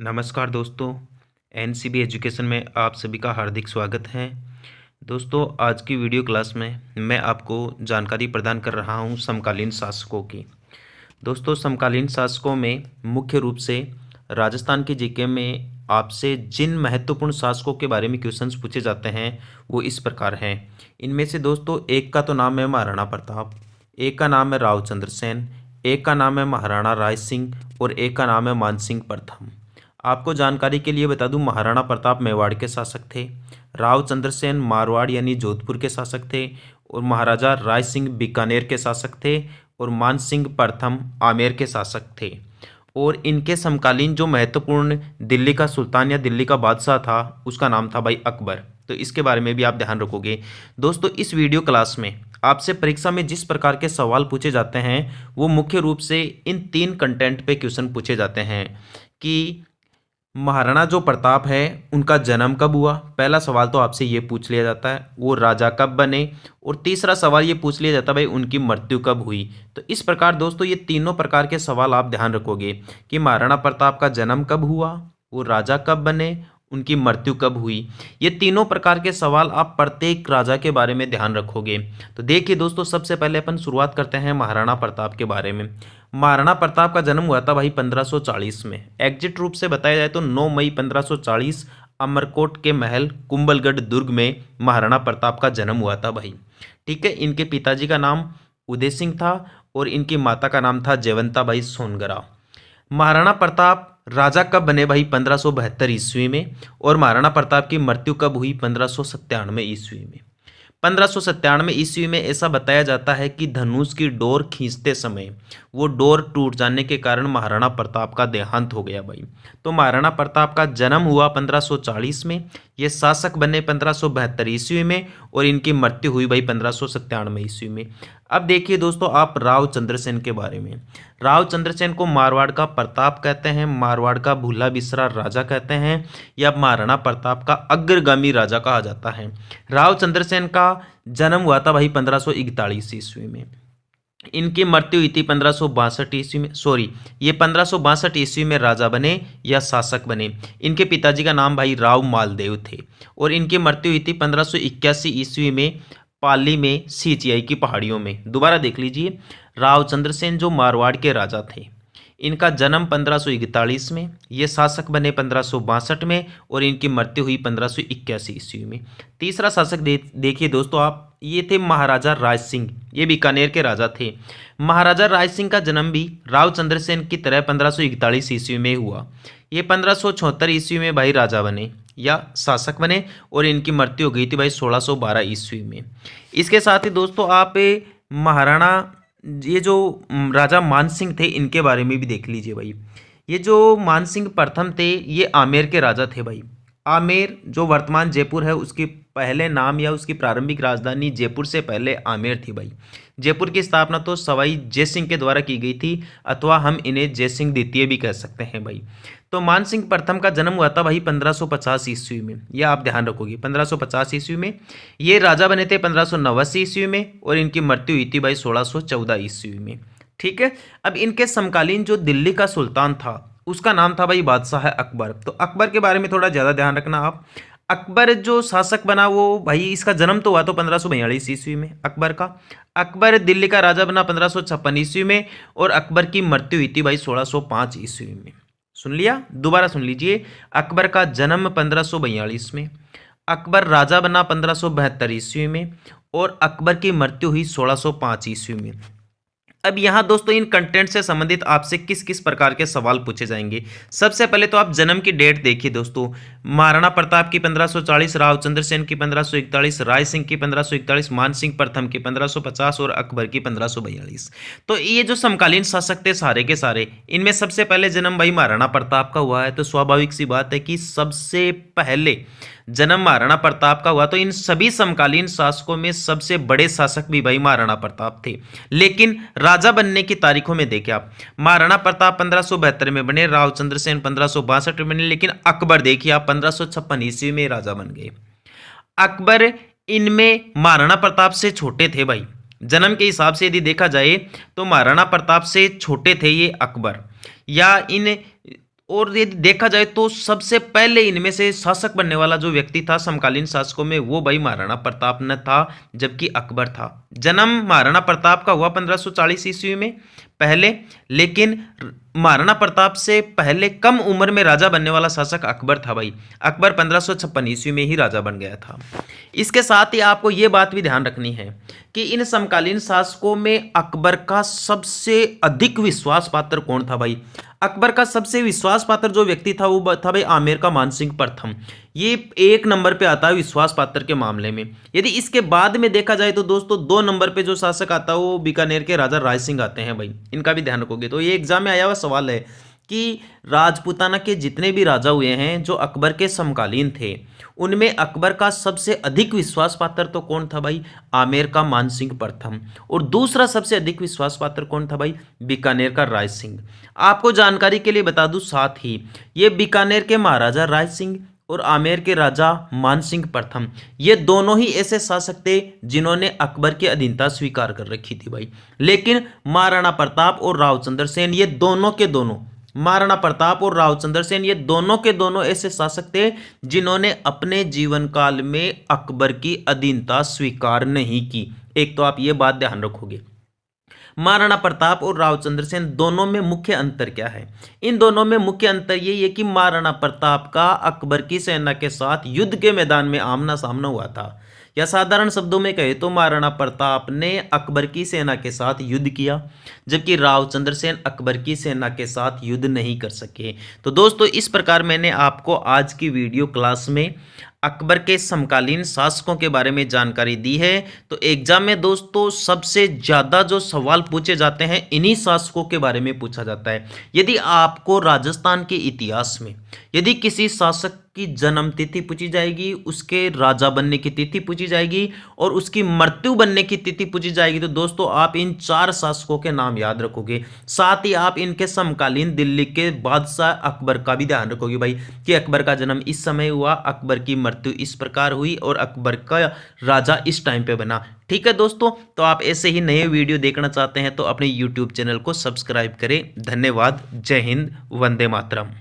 नमस्कार दोस्तों, NCB education में आप सभी का हार्दिक स्वागत है। दोस्तों, आज की वीडियो क्लास में मैं आपको जानकारी प्रदान कर रहा हूं समकालीन शासकों की। दोस्तों, समकालीन शासकों में मुख्य रूप से राजस्थान की जीके में आपसे जिन महत्वपूर्ण शासकों के बारे में क्वेश्चंस पूछे जाते हैं वो इस प्रकार हैं। इनमें से दोस्तों एक का तो नाम है महाराणा प्रताप, एक का नाम है रावचंद्र सेन, एक का नाम है महाराणा राय सिंह और एक का नाम है मानसिंह प्रथम। आपको जानकारी के लिए बता दूं, महाराणा प्रताप मेवाड़ के शासक थे, रावचंद्र सेन मारवाड़ यानी जोधपुर के शासक थे और महाराजा राय सिंह बीकानेर के शासक थे और मानसिंह प्रथम आमेर के शासक थे। और इनके समकालीन जो महत्वपूर्ण दिल्ली का सुल्तान या दिल्ली का बादशाह था उसका नाम था भाई अकबर। तो इसके बारे में भी आप ध्यान रखोगे। दोस्तों, इस वीडियो क्लास में आपसे परीक्षा में जिस प्रकार के सवाल पूछे जाते हैं वो मुख्य रूप से इन तीन कंटेंट पे क्वेश्चन पूछे जाते हैं कि महाराणा जो प्रताप है उनका जन्म कब हुआ। पहला सवाल तो आपसे ये पूछ लिया जाता है वो राजा कब बने, और तीसरा सवाल ये पूछ लिया जाता है भाई उनकी मृत्यु कब हुई। तो इस प्रकार दोस्तों ये तीनों प्रकार के सवाल आप ध्यान रखोगे कि महाराणा प्रताप का जन्म कब हुआ, वो राजा कब बने, उनकी मृत्यु कब हुई। ये तीनों प्रकार के सवाल आप प्रत्येक राजा के बारे में ध्यान रखोगे। तो देखिए दोस्तों, सबसे पहले अपन शुरुआत करते हैं महाराणा प्रताप के बारे में। महाराणा प्रताप का जन्म हुआ था भाई 1540 में। एग्जैक्ट रूप से बताया जाए तो 9 मई 1540 अमरकोट के महल कुंभलगढ़ दुर्ग में महाराणा प्रताप का जन्म हुआ था भाई। ठीक है, इनके पिताजी का नाम उदय सिंह था और इनकी माता का नाम था जयवंता बाई सोनगरा। महाराणा प्रताप राजा कब बने भाई 1572 ईस्वी में, और महाराणा प्रताप की मृत्यु कब हुई 1597 ईस्वी में। 1597 ईस्वी में ऐसा बताया जाता है कि धनुष की डोर खींचते समय वो डोर टूट जाने के कारण महाराणा प्रताप का देहांत हो गया भाई। तो महाराणा प्रताप का जन्म हुआ 1540 में, ये शासक बने 1572 ईस्वी में और इनकी मृत्यु हुई भाई 1597 ईस्वी में। अब देखिए दोस्तों आप रावचंद्र सेन के बारे में। रावचंद्र सेन को मारवाड़ का प्रताप कहते हैं, मारवाड़ का भूला बिसरा राजा कहते हैं, या महाराणा प्रताप का अग्रगामी राजा कहा जाता है। रावचंद्र सेन का जन्म हुआ था भाई 1541 ईस्वी में। इनकी मृत्यु हुई थी 1562 ईस्वी में। ये 1562 ईस्वी में राजा बने या शासक बने। इनके पिताजी का नाम भाई राव मालदेव थे और इनकी मृत्यु हुई थी 1581 ईस्वी में पाली में सिंचियाई की पहाड़ियों में। दोबारा देख लीजिए, रावचंद्र सेन जो मारवाड़ के राजा थे, इनका जन्म 1541 में, ये शासक बने 1562 में और इनकी मृत्यु हुई 1581 ईस्वी में। तीसरा शासक देखिए दोस्तों आप, ये थे महाराजा राय सिंह, ये बीकानेर के राजा थे। महाराजा राय सिंह का जन्म भी रावचंद्र सेन की तरह 1541 ईस्वी में हुआ। ये 1574 ईस्वी में भाई राजा बने या शासक बने और इनकी मृत्यु हो गई थी भाई 1612 ईस्वी में। इसके साथ ही दोस्तों आप महाराणा ये जो राजा मानसिंह थे इनके बारे में भी देख लीजिए भाई। ये जो मानसिंह प्रथम थे ये आमेर के राजा थे भाई। आमेर जो वर्तमान जयपुर है उसकी पहले नाम या उसकी प्रारंभिक राजधानी जयपुर से पहले आमेर थी भाई। जयपुर की स्थापना तो सवाई जयसिंह के द्वारा की गई थी, अथवा हम इन्हें जयसिंह द्वितीय भी कह सकते हैं भाई। तो मानसिंह प्रथम का जन्म हुआ था भाई 1550 ईस्वी में, यह आप ध्यान रखोगे 1550 ईस्वी में। ये राजा बने थे 1589 ईस्वी में और इनकी मृत्यु हुई थी भाई 1614 ईस्वी में। ठीक है, अब इनके समकालीन जो दिल्ली का सुल्तान था उसका नाम था भाई बादशाह अकबर। तो अकबर के बारे में थोड़ा ज़्यादा ध्यान रखना आप। अकबर जो शासक बना वो भाई, इसका जन्म तो हुआ तो 1542 ईस्वी में अकबर का। अकबर दिल्ली का राजा बना 1556 ईस्वी में और अकबर की मृत्यु हुई थी भाई 1605 ईस्वी में। सुन लिया, दोबारा सुन लीजिए। अकबर का जन्म 1542 में, अकबर राजा बना 1572 ईस्वी में और अकबर की मृत्यु हुई 1605 ईस्वी में। अब यहाँ दोस्तों इन कंटेंट से संबंधित आपसे किस किस प्रकार के सवाल पूछे जाएंगे। सबसे पहले तो आप जन्म की डेट देखिए दोस्तों। महाराणा प्रताप की 1540, रावचंद्र सेन की 1541, राय सिंह की 1541, मानसिंह प्रथम की 1550 और अकबर की 1542। तो ये जो समकालीन शासक थे सारे के सारे, इनमें सबसे पहले जन्म भाई महाराणा प्रताप का हुआ है। तो स्वाभाविक सी बात है कि सबसे पहले जन्म महाराणा प्रताप का हुआ। तो इन सभी समकालीन शासकों में सबसे बड़े शासक भी भाई महाराणा प्रताप थे। लेकिन राजा बनने की तारीखों में देखें आप, महाराणा प्रताप 1572 में बने, रावचंद्र सेन 1562 में बने, लेकिन अकबर देखिए आप 1556 ईस्वी में राजा बन गए। अकबर इनमें महाराणा प्रताप से छोटे थे भाई। जन्म के हिसाब से यदि देखा जाए तो महाराणा प्रताप से छोटे थे ये अकबर, या इन और यदि देखा जाए तो सबसे पहले इनमें से शासक बनने वाला जो व्यक्ति था समकालीन शासकों में, वो भाई महाराणा प्रताप न था, जबकि अकबर था। जन्म महाराणा प्रताप का हुआ 1540 ईस्वी में पहले, लेकिन महाराणा प्रताप से पहले कम उम्र में राजा बनने वाला शासक अकबर था भाई। अकबर 1556 ईस्वी में ही राजा बन गया था। इसके साथ ही आपको ये बात भी ध्यान रखनी है कि इन समकालीन शासकों में अकबर का सबसे अधिक विश्वास पात्र कौन था भाई। अकबर का सबसे विश्वास पात्र जो व्यक्ति था वो था भाई आमेर का मानसिंह प्रथम। ये 1 नंबर पे आता है विश्वास पात्र के मामले में। यदि इसके बाद में देखा जाए तो दोस्तों 2 नंबर पे जो शासक आता है वो बीकानेर के राजा राय सिंह आते हैं भाई। इनका भी ध्यान रखोगे तो ये एग्जाम में आया हुआ सवाल है कि राजपूताना के जितने भी राजा हुए हैं जो अकबर के समकालीन थे, उनमें अकबर का सबसे अधिक विश्वास पात्र तो कौन था भाई, आमेर का मानसिंह प्रथम। और दूसरा सबसे अधिक विश्वास पात्र कौन था भाई, बीकानेर का राय सिंह। आपको जानकारी के लिए बता दूं साथ ही, ये बीकानेर के महाराजा राय सिंह और आमेर के राजा मानसिंह प्रथम, ये दोनों ही ऐसे शासक थे जिन्होंने अकबर की अधीनता स्वीकार कर रखी थी भाई। लेकिन महाराणा प्रताप और रावचंद्र सेन, ये दोनों के दोनों, महाराणा प्रताप और रावचंद्र सेन, ये दोनों के दोनों ऐसे शासक थे जिन्होंने अपने जीवन काल में अकबर की अधीनता स्वीकार नहीं की। एक तो आप ये बात ध्यान रखोगे। महाराणा प्रताप और रावचंद्र सेन दोनों में मुख्य अंतर क्या है? इन दोनों में मुख्य अंतर ये है कि महाराणा प्रताप का अकबर की सेना के साथ युद्ध के मैदान में आमना सामना हुआ था, या साधारण शब्दों में कहे तो महाराणा प्रताप ने अकबर की सेना के साथ युद्ध किया, जबकि रावचंद्र सेन अकबर की सेना के साथ युद्ध नहीं कर सके। तो दोस्तों इस प्रकार मैंने आपको आज की वीडियो क्लास में अकबर के समकालीन शासकों के बारे में जानकारी दी है। तो एग्जाम में दोस्तों सबसे ज़्यादा जो सवाल पूछे जाते हैं इन्हीं शासकों के बारे में पूछा जाता है। यदि आपको राजस्थान के इतिहास में यदि किसी शासक की जन्म तिथि पूछी जाएगी, उसके राजा बनने की तिथि पूछी जाएगी और उसकी मृत्यु बनने की तिथि पूछी जाएगी, तो दोस्तों आप इन 4 शासकों के नाम याद रखोगे। साथ ही आप इनके समकालीन दिल्ली के बादशाह अकबर का भी ध्यान रखोगे भाई, कि अकबर का जन्म इस समय हुआ, अकबर की मृत्यु इस प्रकार हुई और अकबर का राजा इस टाइम पे बना। ठीक है दोस्तों, तो आप ऐसे ही नए वीडियो देखना चाहते हैं तो अपने YouTube चैनल को सब्सक्राइब करें। धन्यवाद। जय हिंद, वंदे मातरम।